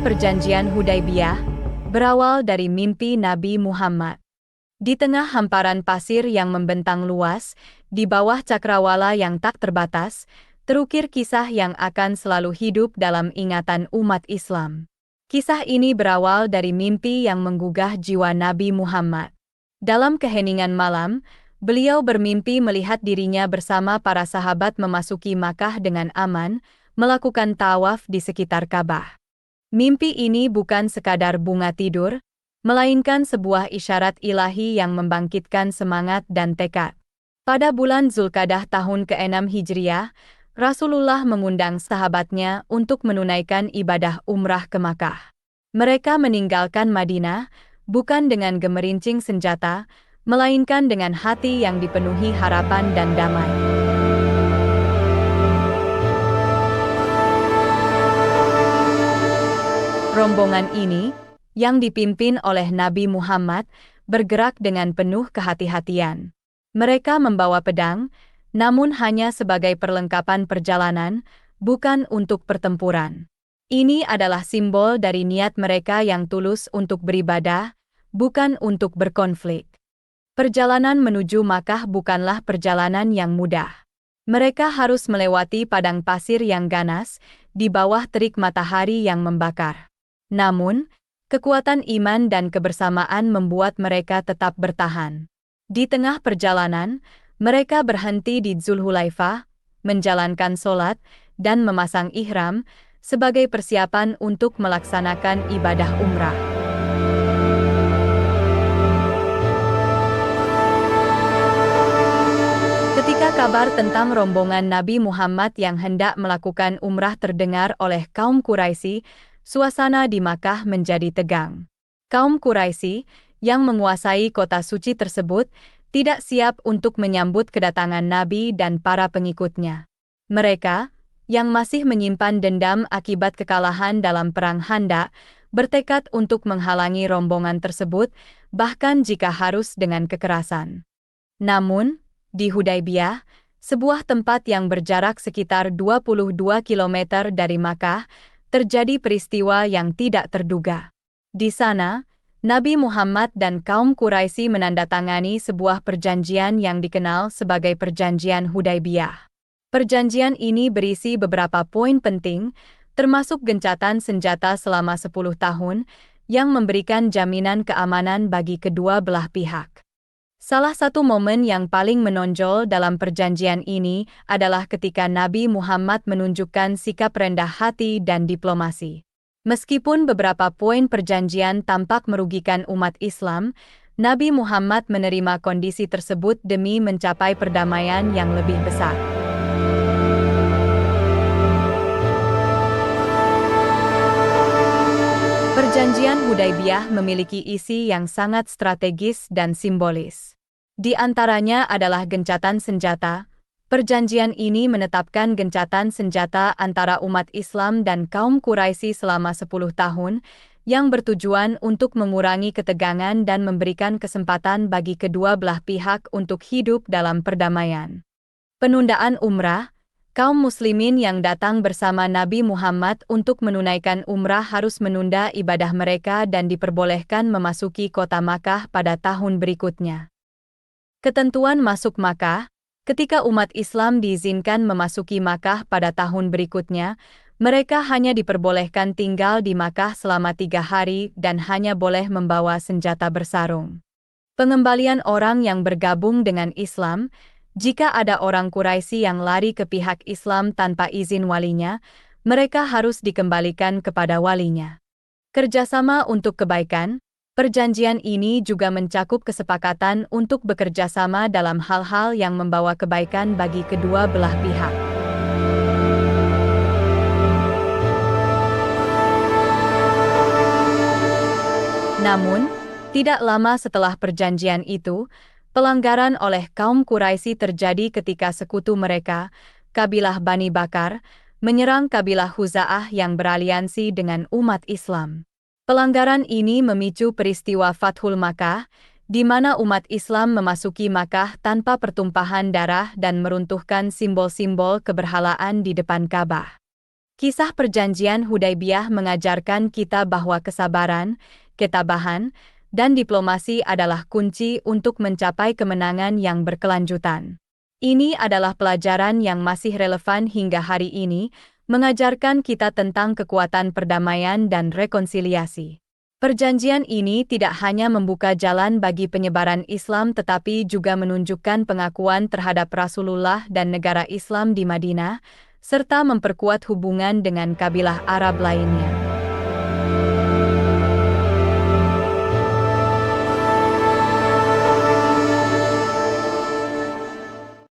Perjanjian Hudaybiyah berawal dari mimpi Nabi Muhammad. Di tengah hamparan pasir yang membentang luas, di bawah cakrawala yang tak terbatas, terukir kisah yang akan selalu hidup dalam ingatan umat Islam. Kisah ini berawal dari mimpi yang menggugah jiwa Nabi Muhammad. Dalam keheningan malam, beliau bermimpi melihat dirinya bersama para sahabat memasuki Makkah dengan aman, melakukan tawaf di sekitar Ka'bah. Mimpi ini bukan sekadar bunga tidur, melainkan sebuah isyarat ilahi yang membangkitkan semangat dan tekad. Pada bulan Zulkadah tahun ke-6 Hijriah, Rasulullah mengundang sahabatnya untuk menunaikan ibadah umrah ke Makkah. Mereka meninggalkan Madinah, bukan dengan gemerincing senjata, melainkan dengan hati yang dipenuhi harapan dan damai. Rombongan ini, yang dipimpin oleh Nabi Muhammad, bergerak dengan penuh kehati-hatian. Mereka membawa pedang, namun hanya sebagai perlengkapan perjalanan, bukan untuk pertempuran. Ini adalah simbol dari niat mereka yang tulus untuk beribadah, bukan untuk berkonflik. Perjalanan menuju Makkah bukanlah perjalanan yang mudah. Mereka harus melewati padang pasir yang ganas, di bawah terik matahari yang membakar. Namun, kekuatan iman dan kebersamaan membuat mereka tetap bertahan. Di tengah perjalanan, mereka berhenti di Dzulhulaifah, menjalankan sholat, dan memasang ihram, sebagai persiapan untuk melaksanakan ibadah umrah. Ketika kabar tentang rombongan Nabi Muhammad yang hendak melakukan umrah terdengar oleh kaum Quraisy, suasana di Makkah menjadi tegang. Kaum Quraisy, yang menguasai kota suci tersebut, tidak siap untuk menyambut kedatangan Nabi dan para pengikutnya. Mereka, yang masih menyimpan dendam akibat kekalahan dalam Perang Khandaq, bertekad untuk menghalangi rombongan tersebut, bahkan jika harus dengan kekerasan. Namun, di Hudaybiyah, sebuah tempat yang berjarak sekitar 22 km dari Makkah, terjadi peristiwa yang tidak terduga. Di sana, Nabi Muhammad dan kaum Quraisy menandatangani sebuah perjanjian yang dikenal sebagai Perjanjian Hudaybiyah. Perjanjian ini berisi beberapa poin penting, termasuk gencatan senjata selama 10 tahun, yang memberikan jaminan keamanan bagi kedua belah pihak. Salah satu momen yang paling menonjol dalam perjanjian ini adalah ketika Nabi Muhammad menunjukkan sikap rendah hati dan diplomasi. Meskipun beberapa poin perjanjian tampak merugikan umat Islam, Nabi Muhammad menerima kondisi tersebut demi mencapai perdamaian yang lebih besar. Perjanjian Hudaybiyah memiliki isi yang sangat strategis dan simbolis. Di antaranya adalah gencatan senjata. Perjanjian ini menetapkan gencatan senjata antara umat Islam dan kaum Quraisy selama 10 tahun, yang bertujuan untuk mengurangi ketegangan dan memberikan kesempatan bagi kedua belah pihak untuk hidup dalam perdamaian. Penundaan umrah. Kaum muslimin yang datang bersama Nabi Muhammad untuk menunaikan umrah harus menunda ibadah mereka dan diperbolehkan memasuki kota Makkah pada tahun berikutnya. Ketentuan masuk Makkah. Ketika umat Islam diizinkan memasuki Makkah pada tahun berikutnya, mereka hanya diperbolehkan tinggal di Makkah selama 3 hari dan hanya boleh membawa senjata bersarung. Pengembalian orang yang bergabung dengan Islam. Jika ada orang Quraisy yang lari ke pihak Islam tanpa izin walinya, mereka harus dikembalikan kepada walinya. Kerjasama untuk kebaikan. Perjanjian ini juga mencakup kesepakatan untuk bekerja sama dalam hal-hal yang membawa kebaikan bagi kedua belah pihak. Namun, tidak lama setelah perjanjian itu, pelanggaran oleh kaum Quraisy terjadi ketika sekutu mereka, kabilah Bani Bakar, menyerang kabilah Khuza'ah yang beraliansi dengan umat Islam. Pelanggaran ini memicu peristiwa Fathul Makkah, di mana umat Islam memasuki Makkah tanpa pertumpahan darah dan meruntuhkan simbol-simbol keberhalaan di depan Ka'bah. Kisah perjanjian Hudaybiyah mengajarkan kita bahwa kesabaran, ketabahan, dan diplomasi adalah kunci untuk mencapai kemenangan yang berkelanjutan. Ini adalah pelajaran yang masih relevan hingga hari ini, mengajarkan kita tentang kekuatan perdamaian dan rekonsiliasi. Perjanjian ini tidak hanya membuka jalan bagi penyebaran Islam tetapi juga menunjukkan pengakuan terhadap Rasulullah dan negara Islam di Madinah, serta memperkuat hubungan dengan kabilah Arab lainnya.